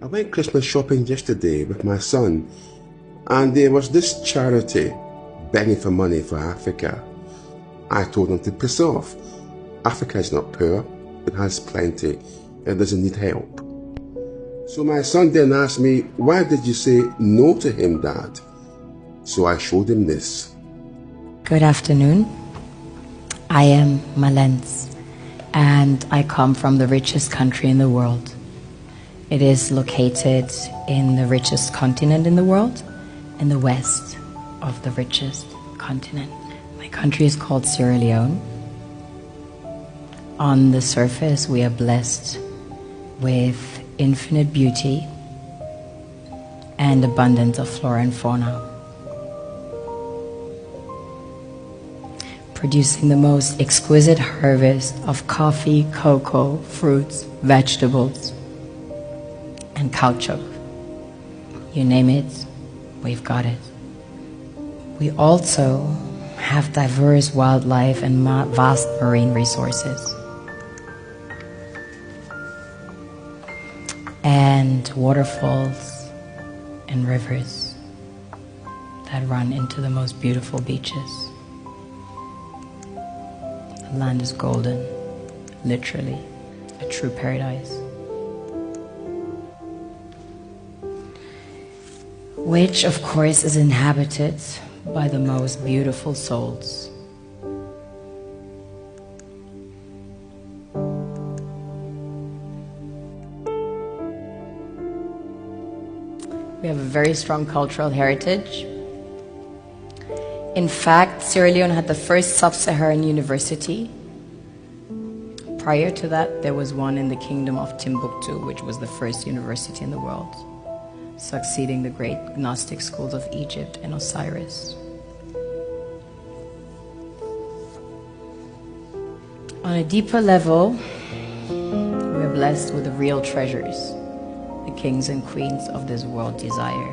I went Christmas shopping yesterday with my son, and there was this charity begging for money for Africa. I told him to piss off. Africa is not poor, it has plenty, it doesn't need help. So my son then asked me, why did you say no to him, Dad? So I showed him this. Good afternoon. I am Malens, and I come from the richest country in the world. It is located in the richest continent in the world, in the west of the richest continent. My country is called Sierra Leone. On the surface, we are blessed with infinite beauty and abundance of flora and fauna, producing the most exquisite harvest of coffee, cocoa, fruits, vegetables, and caoutchouc. You name it, we've got it. We also have diverse wildlife and vast marine resources, and waterfalls and rivers that run into the most beautiful beaches. The land is golden, literally, a true paradise, which of course is inhabited by the most beautiful souls. We have a very strong cultural heritage. In fact, Sierra Leone had the first sub-Saharan university. Prior to that, there was one in the kingdom of Timbuktu, which was the first university in the world, succeeding the great Gnostic schools of Egypt and Osiris. On a deeper level, we are blessed with the real treasures the kings and queens of this world desire.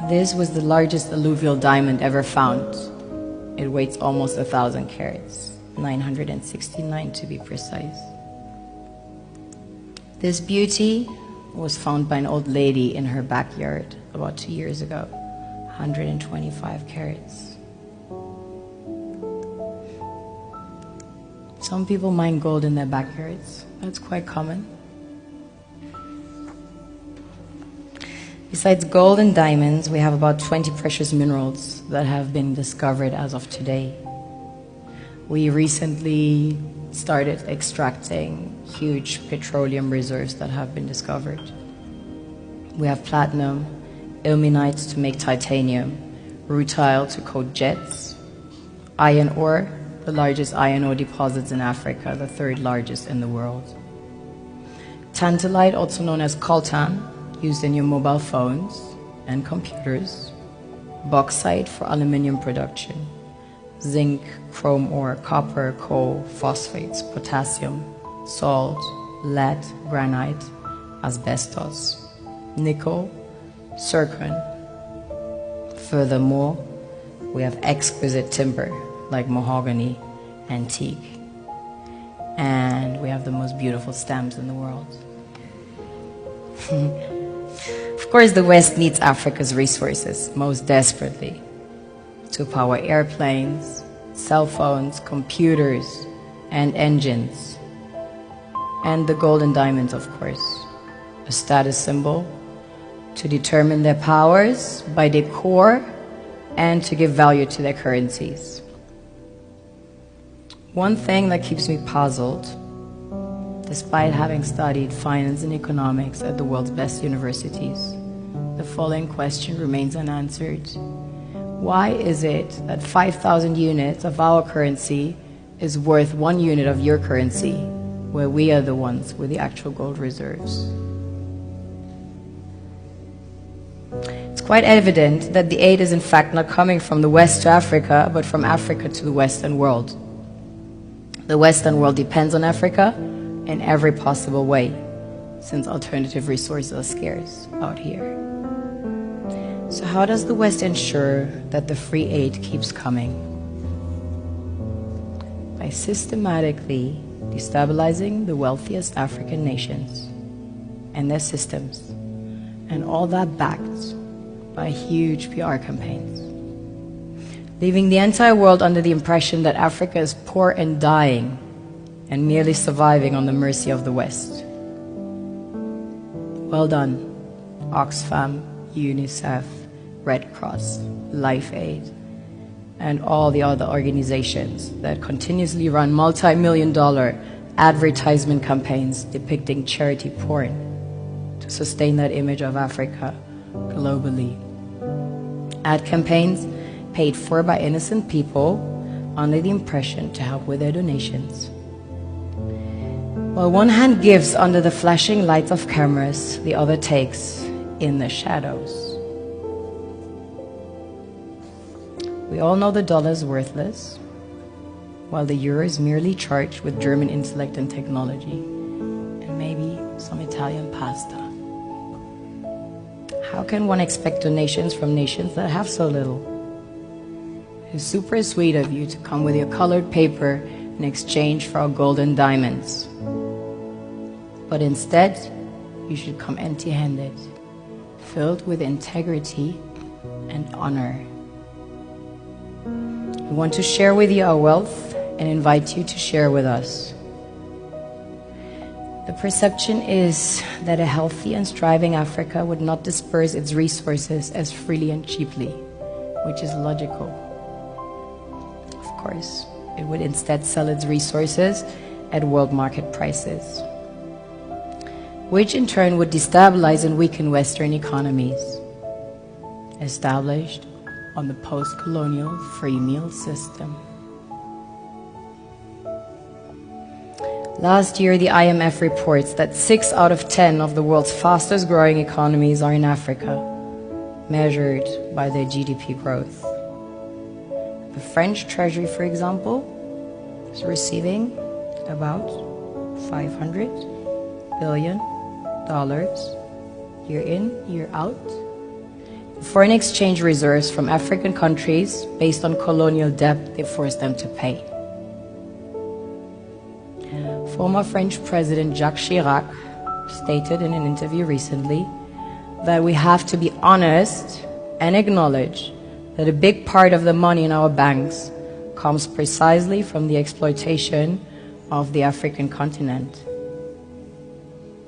This was the largest alluvial diamond ever found. It weighs almost 1,000 carats, 969 to be precise. This beauty was found by an old lady in her backyard about 2 years ago, 125 carats. Some people mine gold in their backyards. That's quite common. Besides gold and diamonds, we have about 20 precious minerals that have been discovered as of today. We recently started extracting huge petroleum reserves that have been discovered. We have platinum, ilmenite to make titanium, rutile to coat jets, iron ore, the largest iron ore deposits in Africa, the third largest in the world. Tantalite, also known as coltan, used in your mobile phones and computers. Bauxite for aluminium production. Zinc, chrome ore, copper, coal, phosphates, potassium, salt, lead, granite, asbestos, nickel, zircon. Furthermore, we have exquisite timber like mahogany, antique, and we have the most beautiful stamps in the world. Of course, the West needs Africa's resources most desperately to power airplanes, cell phones, computers, and engines. And the gold and diamonds, of course, a status symbol to determine their powers by their core and to give value to their currencies. One thing that keeps me puzzled, despite having studied finance and economics at the world's best universities, the following question remains unanswered. Why is it that 5,000 units of our currency is worth 1 unit of your currency, where we are the ones with the actual gold reserves? It's quite evident that the aid is in fact not coming from the West to Africa, but from Africa to the Western world. The Western world depends on Africa in every possible way, since alternative resources are scarce out here. So how does the West ensure that the free aid keeps coming? by systematically destabilizing the wealthiest African nations and their systems, and all that backed by huge PR campaigns, leaving the entire world under the impression that Africa is poor and dying and merely surviving on the mercy of the West. Well done, Oxfam, UNICEF, Red Cross, Life Aid, and all the other organizations that continuously run multi-million-dollar advertisement campaigns depicting charity porn to sustain that image of Africa globally. Ad campaigns paid for by innocent people under the impression to help with their donations. While one hand gives under the flashing lights of cameras, the other takes in the shadows. We all know the dollar is worthless, while the euro is merely charged with German intellect and technology, and maybe some Italian pasta. How can one expect donations from nations that have so little? It's super sweet of you to come with your colored paper in exchange for our gold and diamonds. But instead, you should come empty-handed, filled with integrity and honor. We want to share with you our wealth and invite you to share with us. The perception is that a healthy and striving Africa would not disperse its resources as freely and cheaply, which is logical. Of course, it would instead sell its resources at world market prices, which in turn would destabilize and weaken Western economies, established on the post-colonial free meal system. Last year, the IMF reports that 6 out of 10 of the world's fastest growing economies are in Africa, measured by their GDP growth. The French Treasury, for example, is receiving about $500 billion year in, year out. Foreign exchange reserves from African countries based on colonial debt they forced them to pay. Former French President Jacques Chirac stated in an interview recently that we have to be honest and acknowledge that a big part of the money in our banks comes precisely from the exploitation of the African continent.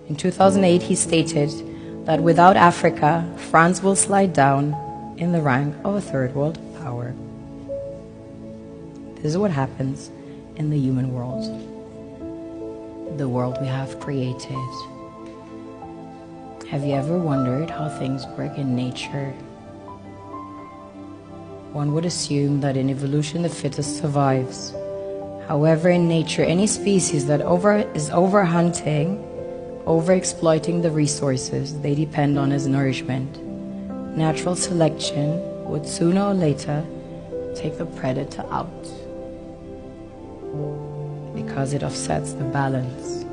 In 2008, he stated that without Africa, France will slide down in the rank of a third world power. This is what happens in the human world, the world we have created. Have you ever wondered how things work in nature? One would assume that in evolution the fittest survives. However, in nature, any species that is overhunting, overexploiting the resources they depend on as nourishment, natural selection would sooner or later take the predator out, because it offsets the balance.